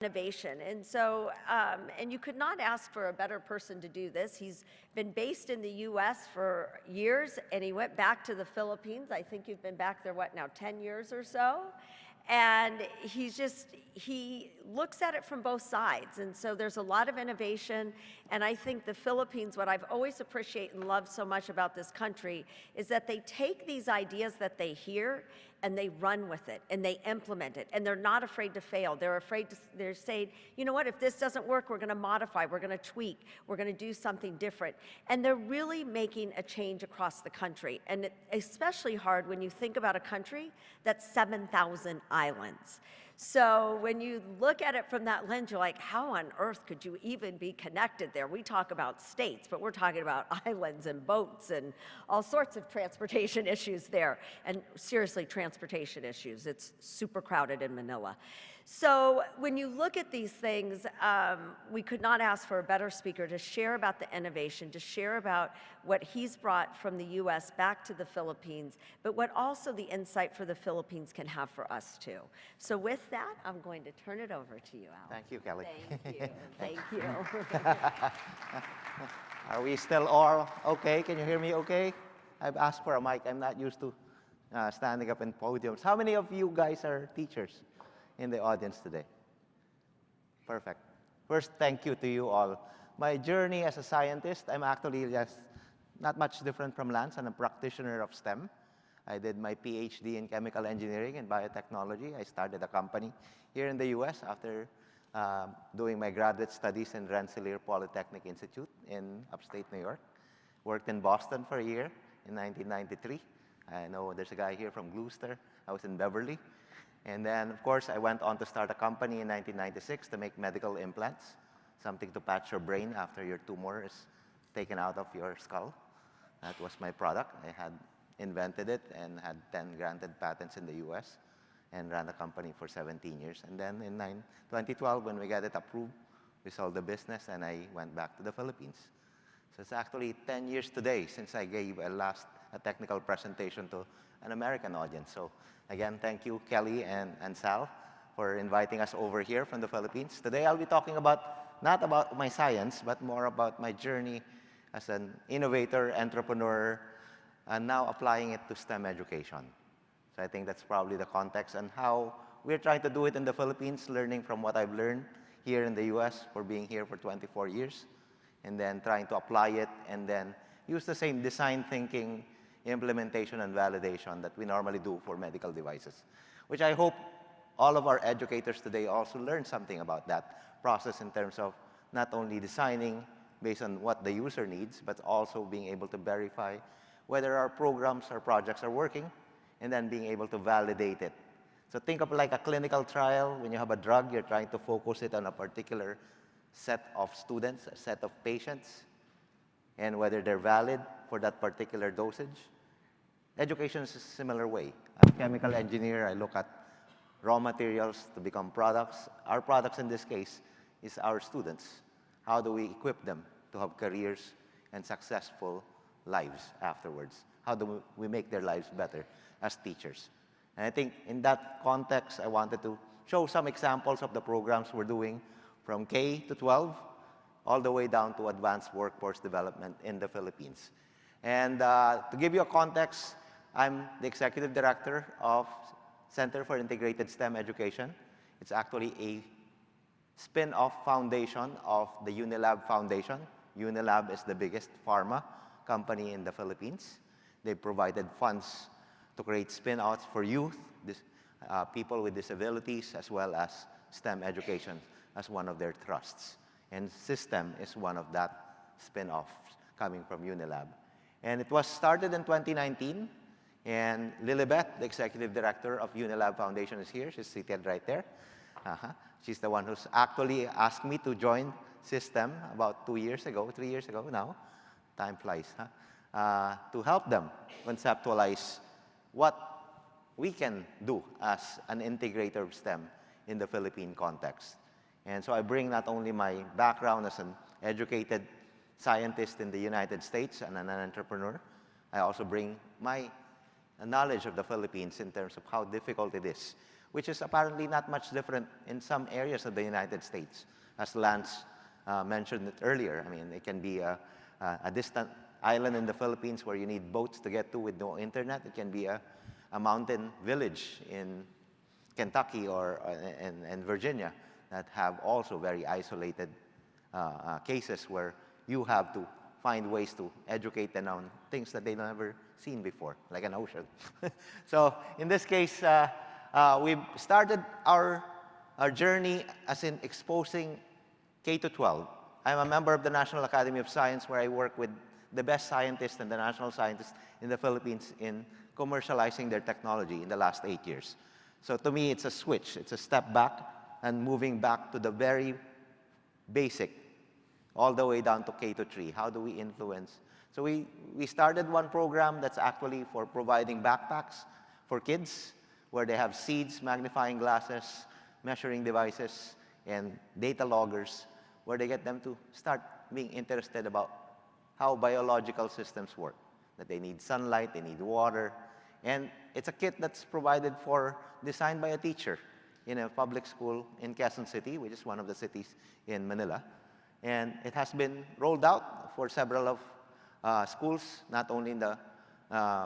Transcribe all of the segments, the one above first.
innovation. And so, and you could not ask for a better person to do this. He's been based in the US for years, and he went back to the Philippines. I think you've been back there, what now, 10 years or so? And he looks at it from both sides. And so there's a lot of innovation. And I think the Philippines, what I've always appreciated and loved so much about this country is that they take these ideas that they hear and they run with it and they implement it. And they're not afraid to fail. They're saying, you know what, if this doesn't work, we're gonna modify, we're gonna tweak, we're gonna do something different. And they're really making a change across the country. And especially hard when you think about a country that's 7,000 islands. So when you look at it from that lens, you're like, how on earth could you even be connected there? We talk about states, but we're talking about islands and boats and all sorts of transportation issues there. And seriously, transportation issues. It's super crowded in Manila. So when you look at these things, we could not ask for a better speaker to share about the innovation, to share about what he's brought from the US back to the Philippines, but what also the insight for the Philippines can have for us too. So with that, I'm going to turn it over to you, Al. Thank you, Kelly. Thank you. Thank you. Are we still all okay? Can you hear me okay? I've asked for a mic. I'm not used to standing up in podiums. How many of you guys are teachers in the audience today? Perfect. First, thank you to you all. My journey as a scientist, I'm actually just not much different from Lance. I'm a practitioner of STEM. I did my PhD in chemical engineering and biotechnology. I started a company here in the US after doing my graduate studies in Rensselaer Polytechnic Institute in upstate New York. Worked in Boston for a year in 1993. I know there's a guy here from Gloucester. I was in Beverly. And then, of course, I went on to start a company in 1996 to make medical implants, something to patch your brain after your tumor is taken out of your skull. That was my product. I had invented it and had 10 granted patents in the US and ran a company for 17 years. And then in 2012, when we got it approved, we sold the business and I went back to the Philippines. So it's actually 10 years today since I gave a technical presentation to an American audience. So again, thank you, Kelly and Sal, for inviting us over here from the Philippines. Today I'll be talking not about my science, but more about my journey as an innovator, entrepreneur, and now applying it to STEM education. So I think that's probably the context and how we're trying to do it in the Philippines, learning from what I've learned here in the US for being here for 24 years, and then trying to apply it and then use the same design thinking, implementation, and validation that we normally do for medical devices, which I hope all of our educators today also learn something about that process in terms of not only designing based on what the user needs, but also being able to verify whether our programs or projects are working, and then being able to validate it. So think of like a clinical trial. When you have a drug, you're trying to focus it on a particular set of students, a set of patients, and whether they're valid for that particular dosage. Education is a similar way. I'm a chemical engineer. I look at raw materials to become products. Our products in this case is our students. How do we equip them to have careers and successful lives afterwards? How do we make their lives better as teachers? And I think in that context, I wanted to show some examples of the programs we're doing from K to 12, all the way down to advanced workforce development in the Philippines. And to give you a context, I'm the executive director of Center for Integrated STEM Education. It's actually a spin-off foundation of the Unilab Foundation. Unilab is the biggest pharma company in the Philippines. They provided funds to create spin-outs for youth, people with disabilities, as well as STEM education as one of their trusts. And System is one of that spin-offs coming from Unilab. And it was started in 2019, and Lilibet, the executive director of Unilab Foundation, is here. She's seated right there. She's the one who's actually asked me to join System about 3 years ago now. Time flies, to help them conceptualize what we can do as an integrator of STEM in the Philippine context. And so I bring not only my background as an educated scientist in the United States and an entrepreneur, I also bring my knowledge of the Philippines in terms of how difficult it is which is apparently not much different in some areas of the United States, as Lance mentioned it earlier. I mean, it can be a distant island in the Philippines where you need boats to get to with no internet. It can be a mountain village in Kentucky or and Virginia that have also very isolated cases where you have to find ways to educate them on things that they've never seen before, like an ocean. So in this case, we've started our journey as in exposing K to 12. I'm a member of the National Academy of Science, where I work with the best scientists and the national scientists in the Philippines in commercializing their technology in the last 8 years. So to me, it's a switch. It's a step back and moving back to the very basic, all the way down to K to 3. How do we influence? So we started one program that's actually for providing backpacks for kids, where they have seeds, magnifying glasses, measuring devices, and data loggers, where they get them to start being interested about how biological systems work, that they need sunlight, they need water. And it's a kit that's designed by a teacher in a public school in Quezon City, which is one of the cities in Manila. And it has been rolled out for several of schools, not only in the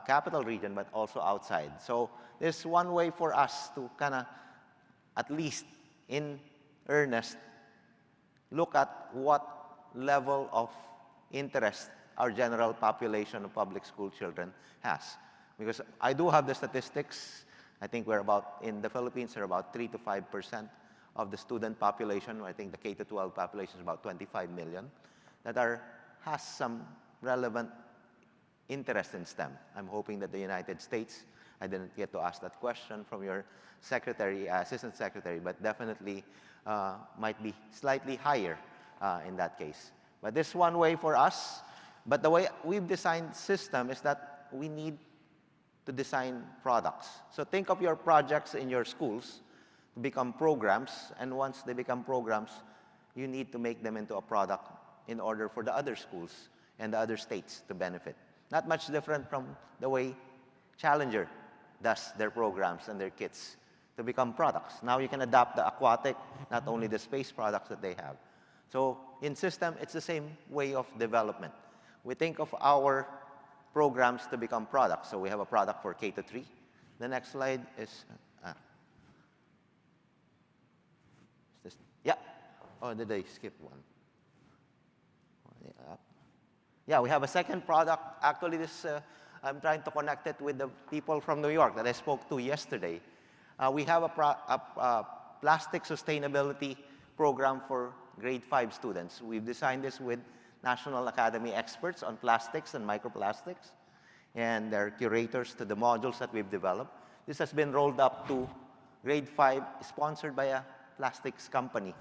capital region, but also outside. So there's one way for us to kind of, at least in earnest, look at what level of interest our general population of public school children has. Because I do have the statistics. I think in the Philippines, are about 3 to 5% of the student population. I think the K to 12 population is about 25 million that has some relevant interest in STEM. I'm hoping that the United States, I didn't get to ask that question from your secretary, assistant secretary, but definitely might be slightly higher in that case. But this one way for us, but the way we've designed system is that we need to design products. So think of your projects in your schools to become programs, and once they become programs, you need to make them into a product in order for the other schools and the other states to benefit. Not much different from the way Challenger does their programs and their kits to become products. Now you can adapt the aquatic, not only the space products that they have. So in system, it's the same way of development. We think of our programs to become products. So we have a product for K to 3. The next slide is, yeah. Oh, did I skip one? Yeah, we have a second product. Actually, I'm trying to connect it with the people from New York that I spoke to yesterday. We have a plastic sustainability program for grade 5 students. We've designed this with National Academy experts on plastics and microplastics, and they're curators to the modules that we've developed. This has been rolled up to grade 5, sponsored by a plastics company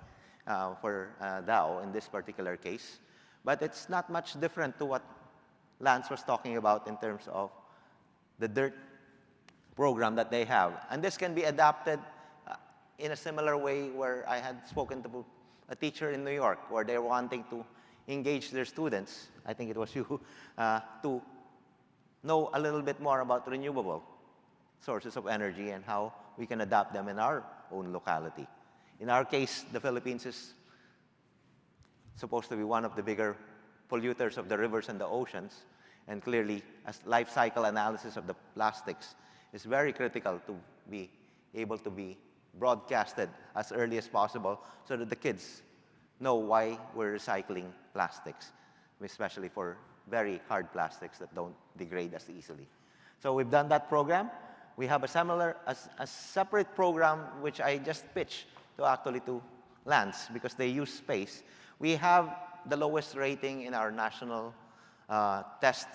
for Dow in this particular case. But it's not much different to what Lance was talking about in terms of the DIRT program that they have. And this can be adapted in a similar way, where I had spoken to a teacher in New York where they're wanting to engage their students, I think it was you, to know a little bit more about renewable sources of energy and how we can adapt them in our own locality. In our case, the Philippines is supposed to be one of the bigger polluters of the rivers and the oceans, and clearly, as life cycle analysis of the plastics is very critical to be able to be broadcasted as early as possible so that the kids know why we're recycling plastics, especially for very hard plastics that don't degrade as easily. So we've done that program. We have a separate program which I just pitched to Lance because they use space. We have the lowest rating in our national test,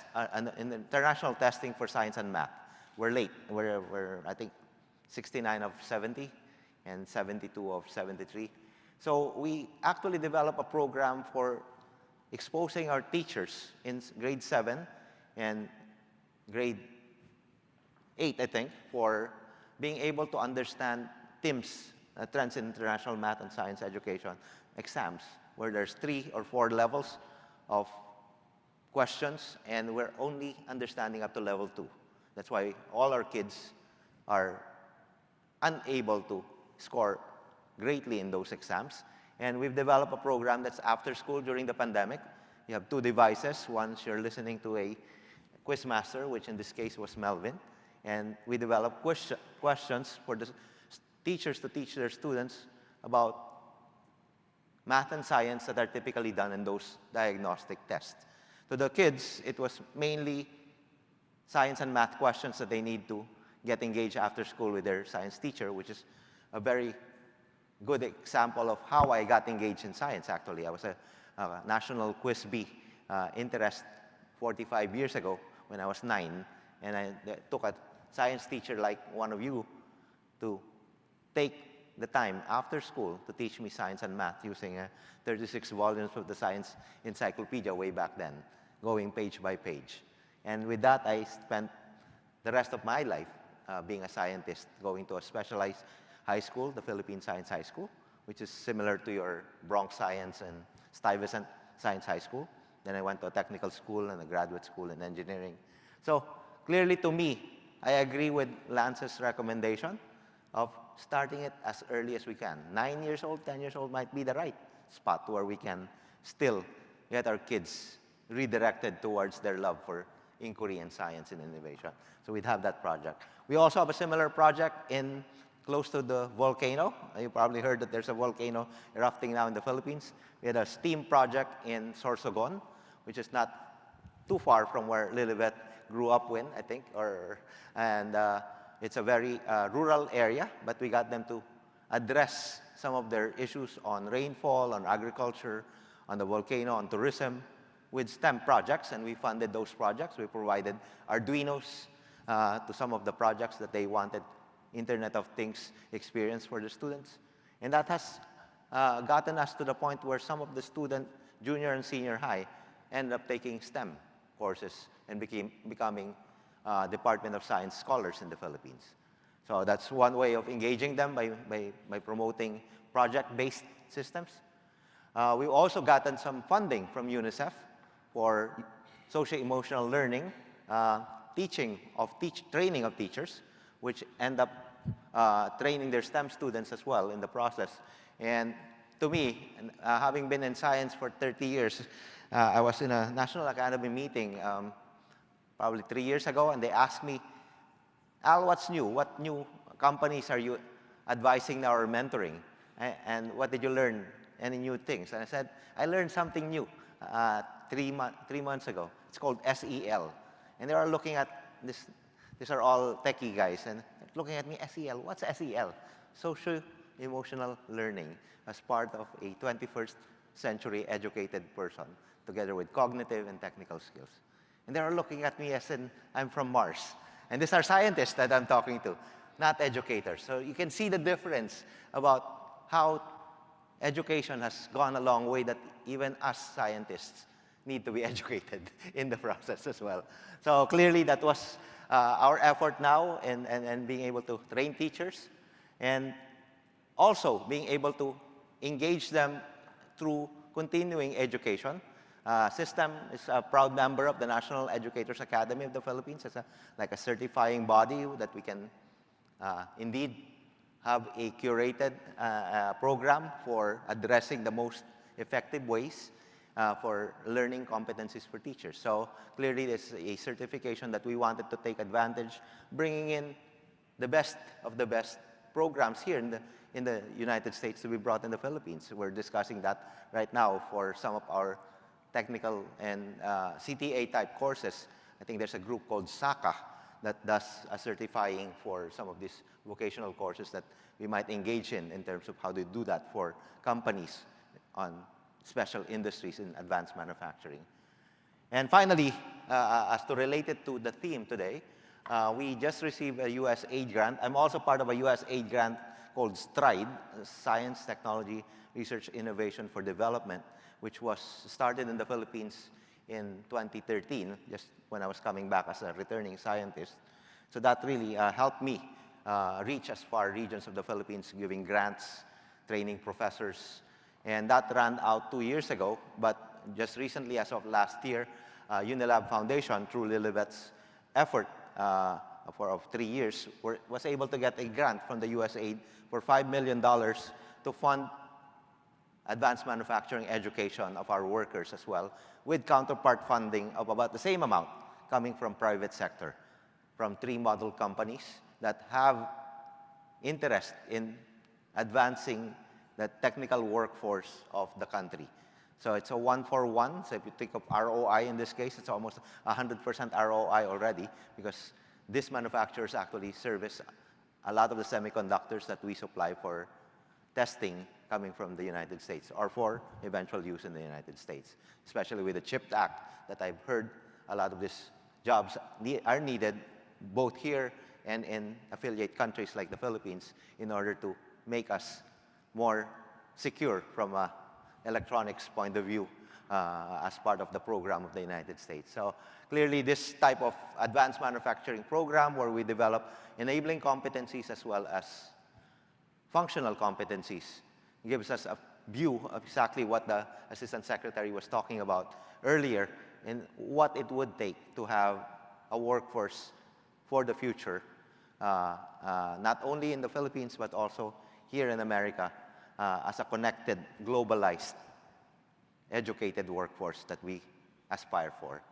in the international testing for science and math. We're late. We're I think 69 of 70 and 72 of 73. So we actually developed a program for exposing our teachers in grade 7 and grade 8, I think, for being able to understand TIMSS, Trends in International Math and Science Education exams, where there's 3 or 4 levels of questions, and we're only understanding up to level 2. That's why all our kids are unable to score greatly in those exams. And we've developed a program that's after school during the pandemic. You have two devices. Once you're listening to a quizmaster, which in this case was Melvin, and we developed questions for the teachers to teach their students about math and science that are typically done in those diagnostic tests. To the kids, it was mainly science and math questions that they need to get engaged after school with their science teacher, which is a very good example of how I got engaged in science, actually. I was a national quiz bee interest 45 years ago when I was 9, and I took a science teacher like one of you to take the time after school to teach me science and math using 36 volumes of the science encyclopedia way back then, going page by page. And with that, I spent the rest of my life being a scientist, going to a specialized high school, the Philippine Science High School, which is similar to your Bronx Science and Stuyvesant Science High School. Then I went to a technical school and a graduate school in engineering. So clearly to me, I agree with Lance's recommendation of starting it as early as we can. 9 years old, 10 years old might be the right spot where we can still get our kids redirected towards their love for inquiry and science and innovation. So we'd have that project. We also have a similar project in close to the volcano. You probably heard that there's a volcano erupting now in the Philippines. We had a STEAM project in Sorsogon, which is not too far from where Lilibet grew up in, I think, and it's a very rural area, but we got them to address some of their issues on rainfall, on agriculture, on the volcano, on tourism, with STEM projects, and we funded those projects. We provided Arduinos to some of the projects that they wanted Internet of Things experience for the students. And that has gotten us to the point where some of the student, junior and senior high, ended up taking STEM courses and becoming Department of Science scholars in the Philippines. So that's one way of engaging them by promoting project-based systems. We've also gotten some funding from UNICEF for socio-emotional learning, training of teachers, which end up training their STEM students as well in the process. And to me, having been in science for 30 years, I was in a National Academy meeting probably 3 years ago, and they asked me, Al, what's new? What new companies are you advising now or mentoring? And what did you learn? Any new things? And I said, I learned something new 3 months ago. It's called SEL. And they are looking at this. These are all techie guys, and looking at me, SEL, what's SEL? Socio-emotional learning as part of a 21st century educated person, together with cognitive and technical skills. And they are looking at me as in, I'm from Mars. And these are scientists that I'm talking to, not educators. So you can see the difference about how education has gone a long way, that even us scientists need to be educated in the process as well. So clearly that was our effort now and being able to train teachers, and also being able to engage them through continuing education. System is a proud member of the National Educators Academy of the Philippines. It's like a certifying body that we can indeed have a curated program for addressing the most effective ways for learning competencies for teachers. So clearly this is a certification that we wanted to take advantage, bringing in the best of the best programs here in the United States to be brought in the Philippines. We're discussing that right now for some of our technical and CTA type courses. I think there's a group called SACA that does a certifying for some of these vocational courses that we might engage in terms of how to do that for companies on special industries in advanced manufacturing. And finally, as to relate it to the theme today, we just received a US aid grant. I'm also part of a US aid grant called STRIDE, Science, Technology, Research, Innovation for Development, which was started in the Philippines in 2013, just when I was coming back as a returning scientist. So that really helped me reach as far regions of the Philippines, giving grants, training professors. And that ran out 2 years ago, but just recently, as of last year, Unilab Foundation, through Lilibet's effort, of 3 years, was able to get a grant from the USAID for $5 million to fund advanced manufacturing education of our workers as well, with counterpart funding of about the same amount coming from private sector, from 3 model companies that have interest in advancing the technical workforce of the country. So it's a 1-for-1. So if you think of ROI in this case, it's almost 100% ROI already, because these manufacturers actually service a lot of the semiconductors that we supply for testing coming from the United States or for eventual use in the United States, especially with the CHIPS Act that I've heard a lot of these jobs are needed both here and in affiliate countries like the Philippines in order to make us more secure from an electronics point of view as part of the program of the United States. So clearly this type of advanced manufacturing program where we develop enabling competencies as well as functional competencies gives us a view of exactly what the Assistant Secretary was talking about earlier in what it would take to have a workforce for the future, not only in the Philippines but also here in America as a connected, globalized, educated workforce that we aspire for.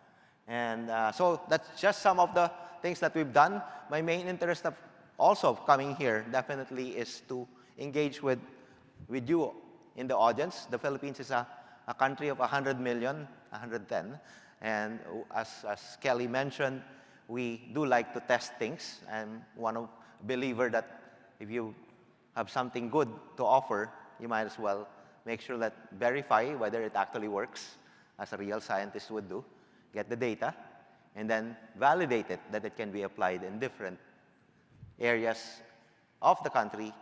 And so that's just some of the things that we've done. My main interest of also coming here definitely is to engage with you in the audience. The Philippines is a country of 100 million, 110. And as Kelly mentioned, we do like to test things. I'm one believer that if you have something good to offer, you might as well make sure that verify whether it actually works, as a real scientist would do, get the data, and then validate it that it can be applied in different areas of the country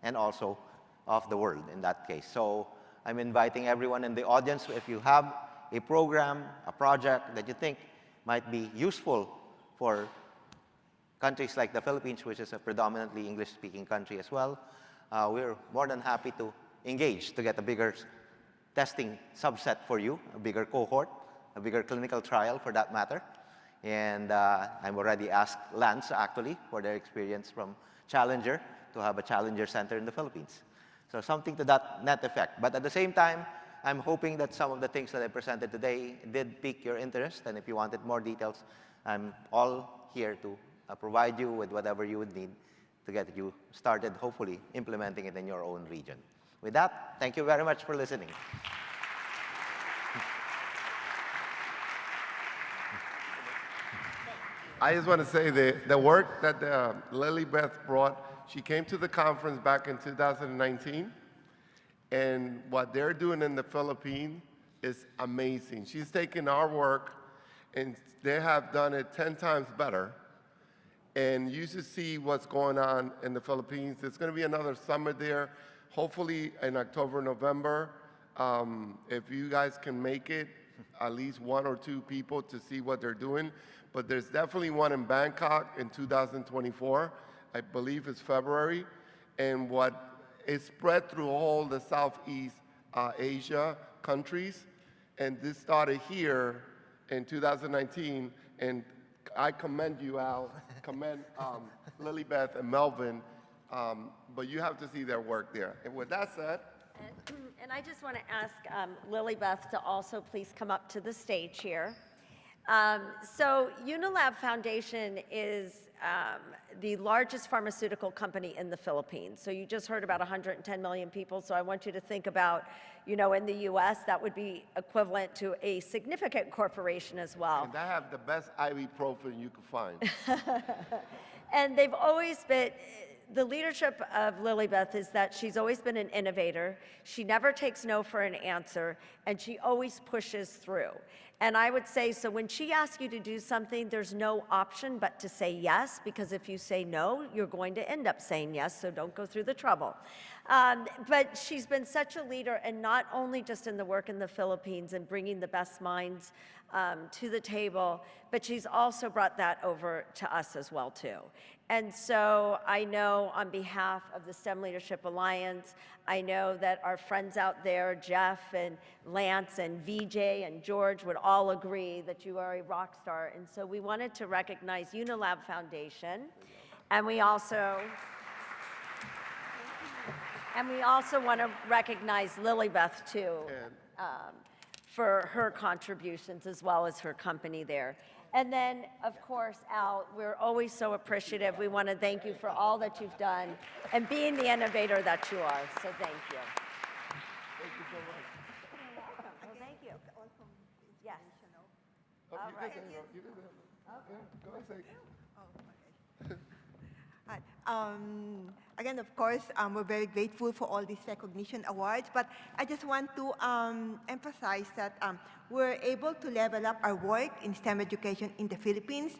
and also of the world in that case. So I'm inviting everyone in the audience, if you have a program, a project that you think might be useful for countries like the Philippines, which is a predominantly English-speaking country as well, we're more than happy to engage to get a bigger testing subset for you, a bigger cohort, a bigger clinical trial for that matter. And I've already asked Lance, actually, for their experience from Challenger to have a Challenger Center in the Philippines. So something to that net effect. But at the same time, I'm hoping that some of the things that I presented today did pique your interest. And if you wanted more details, I'm all here to provide you with whatever you would need to get you started, hopefully implementing it in your own region. With that, thank you very much for listening. I just want to say the work that Lilybeth brought, she came to the conference back in 2019, and what they're doing in the Philippines is amazing. She's taken our work, and they have done it 10 times better. And you should see what's going on in the Philippines. There's going to be another summit there, hopefully in October, November. If you guys can make it, at least 1 or 2 people to see what they're doing. But there's definitely one in Bangkok in 2024. I believe it's February. And what is spread through all the Southeast Asia countries. And this started here in 2019. And I commend you, Al, commend Lilybeth and Melvin, but you have to see their work there. And with that said, and I just want to ask Lilybeth to also please come up to the stage here. So Unilab Foundation is the largest pharmaceutical company in the Philippines. So you just heard about 110 million people. So I want you to think about, in the US, that would be equivalent to a significant corporation as well. And I have the best ibuprofen you could find. And they've always been, the leadership of Lilybeth is that she's always been an innovator. She never takes no for an answer, and she always pushes through. And I would say, so when she asks you to do something, there's no option but to say yes, because if you say no, you're going to end up saying yes, so don't go through the trouble. But she's been such a leader, and not only just in the work in the Philippines and bringing the best minds to the table, but she's also brought that over to us as well, too. And so I know on behalf of the STEM Leadership Alliance, I know that our friends out there, Jeff and Lance and VJ and George would all agree that you are a rock star. And so we wanted to recognize Unilab Foundation. And we also want to recognize Lilybeth too, for her contributions as well as her company there. And then, of course, Al, we're always so appreciative. We want to thank you for all that you've done and being the innovator that you are. So thank you. Thank you so much. You're welcome. Well, thank you. Yes. Oh, All you right. guys can go. You guys can go. Yeah, go ahead, say. Again, of course, we're very grateful for all these recognition awards, but I just want to emphasize that we're able to level up our work in STEM education in the Philippines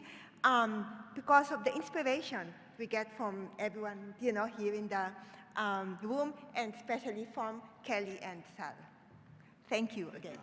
because of the inspiration we get from everyone, here in the room, and especially from Kelly and Sal. Thank you again.